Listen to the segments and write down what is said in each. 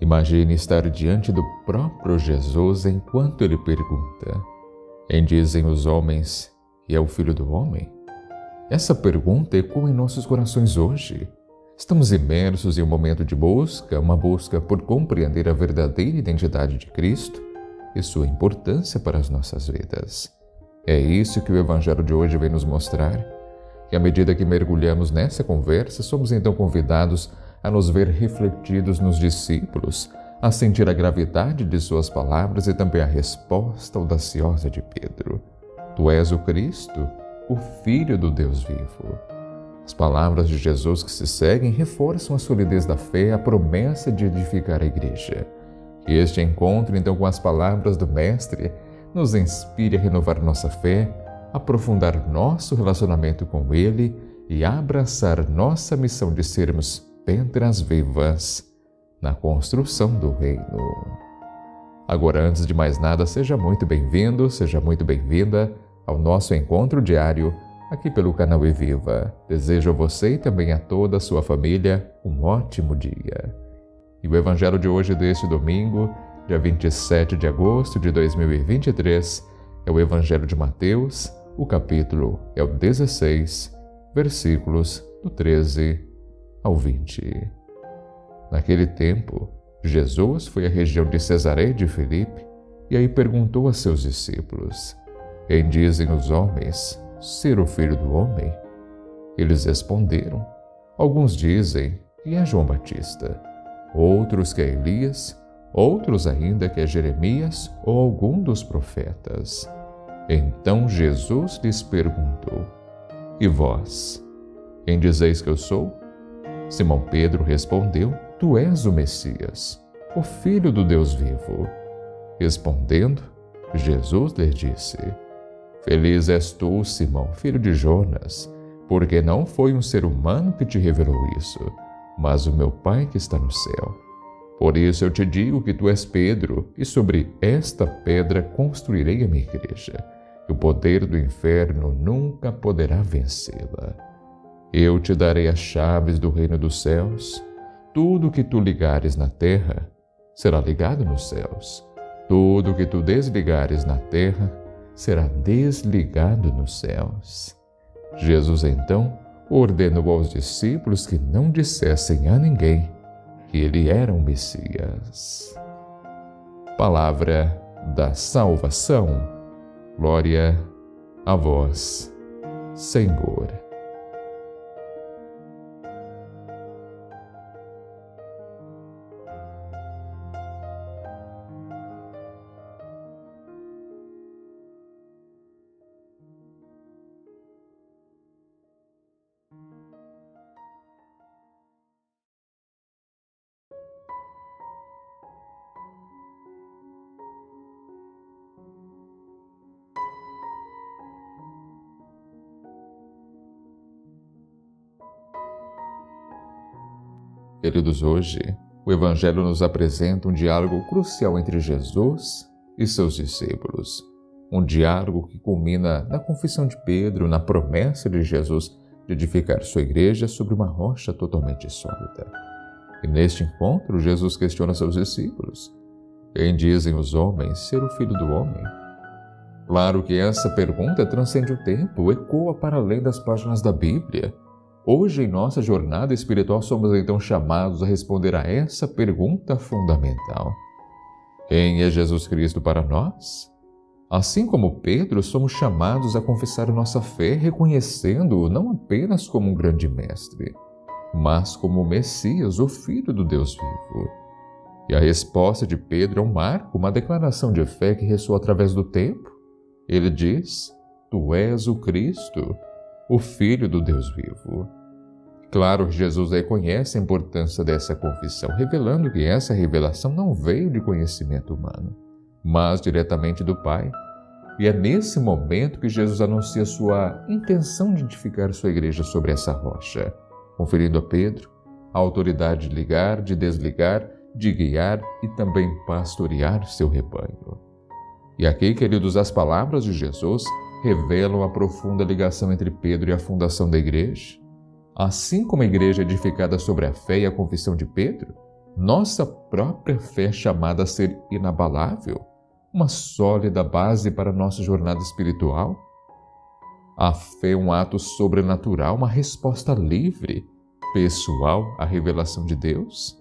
Imagine estar diante do próprio Jesus enquanto ele pergunta: "Quem dizem os homens que é o Filho do Homem?" Essa pergunta ecoa em nossos corações hoje. Estamos imersos em um momento de busca, uma busca por compreender a verdadeira identidade de Cristo e sua importância para as nossas vidas. É isso que o Evangelho de hoje vem nos mostrar, que à medida que mergulhamos nessa conversa, somos então convidados a nos ver refletidos nos discípulos, a sentir a gravidade de suas palavras e também a resposta audaciosa de Pedro: "Tu és o Cristo, o Filho do Deus vivo." As palavras de Jesus que se seguem reforçam a solidez da fé, a promessa de edificar a igreja. Que este encontro, então, com as palavras do Mestre, nos inspire a renovar nossa fé, aprofundar nosso relacionamento com Ele e abraçar nossa missão de sermos pedras vivas na construção do reino. Agora, antes de mais nada, seja muito bem-vindo, seja muito bem-vinda ao nosso encontro diário aqui pelo canal Eviva. Desejo a você e também a toda a sua família um ótimo dia. E o Evangelho de hoje, deste domingo, dia 27 de agosto de 2023, é o Evangelho de Mateus, o capítulo é o 16, versículos do 13 ao 20. Naquele tempo, Jesus foi à região de Cesareia de Filipe e aí perguntou a seus discípulos: "Quem dizem os homens ser o Filho do Homem?" Eles responderam: "Alguns dizem que é João Batista, outros que é Elias, outros ainda que é Jeremias ou algum dos profetas." Então Jesus lhes perguntou: "E vós, quem dizeis que eu sou?" Simão Pedro respondeu: "Tu és o Messias, o Filho do Deus vivo." Respondendo, Jesus lhe disse: "Feliz és tu, Simão, filho de Jonas, porque não foi um ser humano que te revelou isso, mas o meu Pai que está no céu. Por isso eu te digo que tu és Pedro, e sobre esta pedra construirei a minha igreja, e o poder do inferno nunca poderá vencê-la. Eu te darei as chaves do reino dos céus. Tudo que tu ligares na terra será ligado nos céus. Tudo que tu desligares na terra será desligado nos céus." Jesus então ordenou aos discípulos que não dissessem a ninguém que ele era o Messias. Palavra da salvação. Glória a vós, Senhor. Queridos, hoje o Evangelho nos apresenta um diálogo crucial entre Jesus e seus discípulos. Um diálogo que culmina na confissão de Pedro, na promessa de Jesus de edificar sua igreja sobre uma rocha totalmente sólida. E neste encontro, Jesus questiona seus discípulos: "Quem dizem os homens ser o Filho do Homem?" Claro que essa pergunta transcende o tempo, ecoa para além das páginas da Bíblia. Hoje, em nossa jornada espiritual, somos então chamados a responder a essa pergunta fundamental: quem é Jesus Cristo para nós? Assim como Pedro, somos chamados a confessar nossa fé, reconhecendo-o não apenas como um grande mestre, mas como o Messias, o Filho do Deus vivo. E a resposta de Pedro é um marco, uma declaração de fé que ressoa através do tempo. Ele diz: "Tu és o Cristo, o Filho do Deus vivo." Claro, Jesus reconhece a importância dessa confissão, revelando que essa revelação não veio de conhecimento humano, mas diretamente do Pai. E é nesse momento que Jesus anuncia sua intenção de edificar sua igreja sobre essa rocha, conferindo a Pedro a autoridade de ligar, de desligar, de guiar e também pastorear seu rebanho. E aqui, queridos, as palavras de Jesus revelam a profunda ligação entre Pedro e a fundação da igreja. Assim como a igreja é edificada sobre a fé e a confissão de Pedro, Nossa própria fé é chamada a ser inabalável, uma sólida base para a nossa jornada espiritual. A fé é um ato sobrenatural, uma resposta livre, pessoal à revelação de Deus.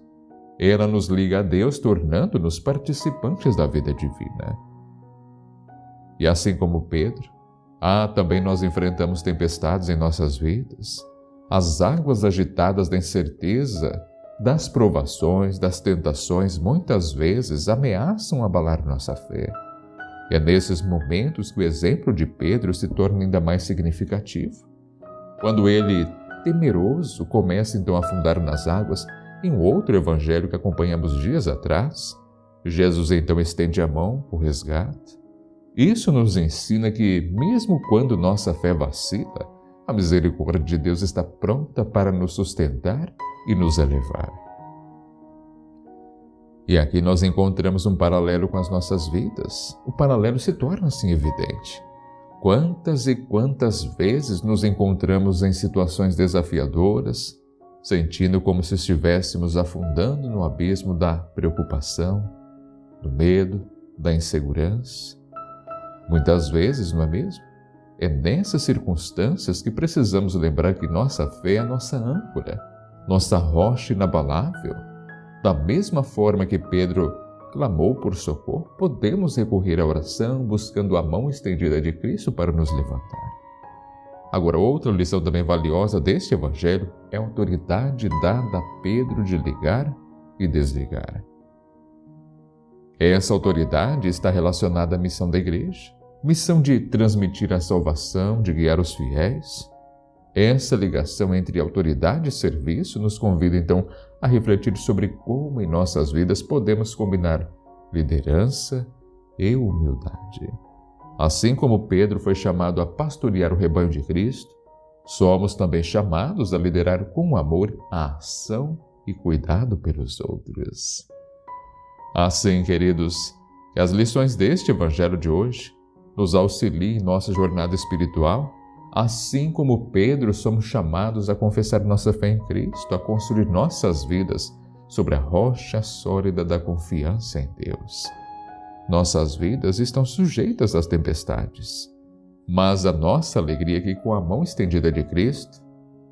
Ela nos liga a Deus, tornando-nos participantes da vida divina. E assim como Pedro, também nós enfrentamos tempestades em nossas vidas. As águas agitadas da incerteza, das provações, das tentações, muitas vezes ameaçam abalar nossa fé. É nesses momentos que o exemplo de Pedro se torna ainda mais significativo. Quando ele, temeroso, começa então a afundar nas águas, em um outro evangelho que acompanhamos dias atrás, Jesus então estende a mão por resgate. Isso nos ensina que, mesmo quando nossa fé vacila, a misericórdia de Deus está pronta para nos sustentar e nos elevar. E aqui nós encontramos um paralelo com as nossas vidas. O paralelo se torna assim evidente. Quantas e quantas vezes nos encontramos em situações desafiadoras, sentindo como se estivéssemos afundando no abismo da preocupação, do medo, da insegurança. Muitas vezes, não é mesmo? É nessas circunstâncias que precisamos lembrar que nossa fé é a nossa âncora, nossa rocha inabalável. Da mesma forma que Pedro clamou por socorro, podemos recorrer à oração buscando a mão estendida de Cristo para nos levantar. Agora, outra lição também valiosa deste evangelho é a autoridade dada a Pedro de ligar e desligar. Essa autoridade está relacionada à missão da igreja, missão de transmitir a salvação, de guiar os fiéis. Essa ligação entre autoridade e serviço nos convida então a refletir sobre como em nossas vidas podemos combinar liderança e humildade. Assim como Pedro foi chamado a pastorear o rebanho de Cristo, somos também chamados a liderar com amor a ação e cuidado pelos outros. Assim, queridos, que as lições deste evangelho de hoje nos auxiliem em nossa jornada espiritual. Assim como Pedro, somos chamados a confessar nossa fé em Cristo, a construir nossas vidas sobre a rocha sólida da confiança em Deus. Nossas vidas estão sujeitas às tempestades, mas a nossa alegria é que com a mão estendida de Cristo,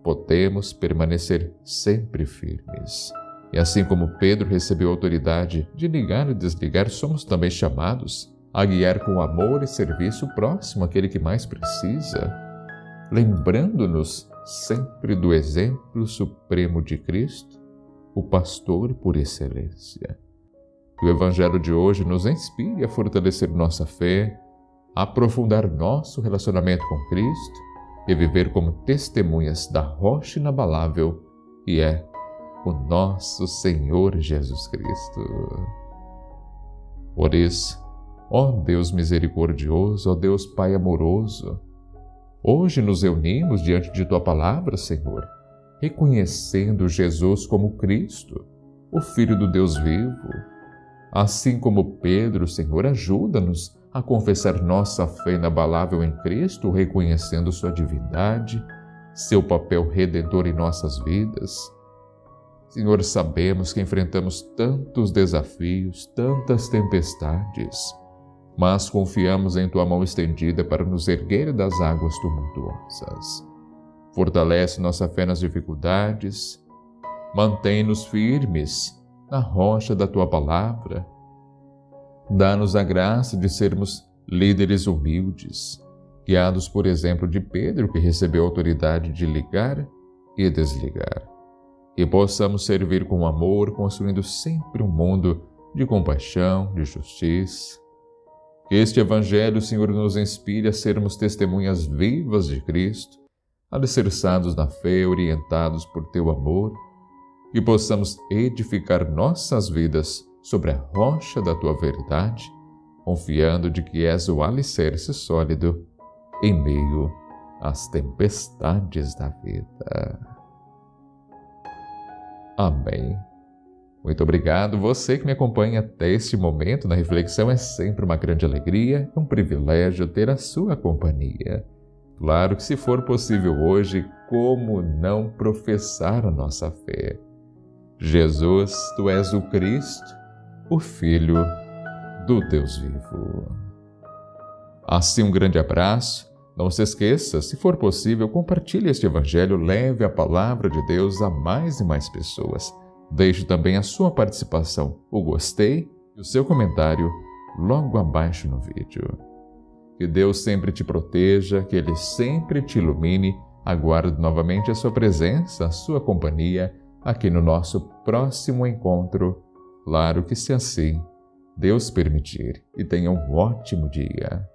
podemos permanecer sempre firmes. E assim como Pedro recebeu a autoridade de ligar e desligar, somos também chamados a guiar com amor e serviço próximo àquele que mais precisa, lembrando-nos sempre do exemplo supremo de Cristo, o pastor por excelência. Que o Evangelho de hoje nos inspire a fortalecer nossa fé, a aprofundar nosso relacionamento com Cristo e viver como testemunhas da rocha inabalável que é o nosso Senhor Jesus Cristo. Por isso, ó Deus misericordioso, ó Deus Pai amoroso, hoje nos reunimos diante de Tua Palavra, Senhor, reconhecendo Jesus como Cristo, o Filho do Deus vivo. Assim como Pedro, Senhor, ajuda-nos a confessar nossa fé inabalável em Cristo, reconhecendo Sua divindade, Seu papel redentor em nossas vidas. Senhor, sabemos que enfrentamos tantos desafios, tantas tempestades, mas confiamos em Tua mão estendida para nos erguer das águas tumultuosas. Fortalece nossa fé nas dificuldades, mantém-nos firmes na rocha da Tua Palavra. Dá-nos a graça de sermos líderes humildes, guiados por exemplo de Pedro, que recebeu a autoridade de ligar e desligar. E possamos servir com amor, construindo sempre um mundo de compaixão, de justiça. Que este Evangelho, Senhor, nos inspire a sermos testemunhas vivas de Cristo, alicerçados na fé, orientados por Teu amor, e possamos edificar nossas vidas sobre a rocha da Tua verdade, confiando de que és o alicerce sólido em meio às tempestades da vida. Amém. Muito obrigado. Você que me acompanha até este momento na reflexão, é sempre uma grande alegria, um privilégio ter a sua companhia. Claro que se for possível hoje, como não professar a nossa fé? Jesus, tu és o Cristo, o Filho do Deus vivo. Assim, um grande abraço. Não se esqueça, se for possível, compartilhe este Evangelho, leve a palavra de Deus a mais e mais pessoas. Deixe também a sua participação, o gostei e o seu comentário logo abaixo no vídeo. Que Deus sempre te proteja, que Ele sempre te ilumine. Aguardo novamente a sua presença, a sua companhia aqui no nosso próximo encontro. Claro que se assim Deus permitir. E tenha um ótimo dia.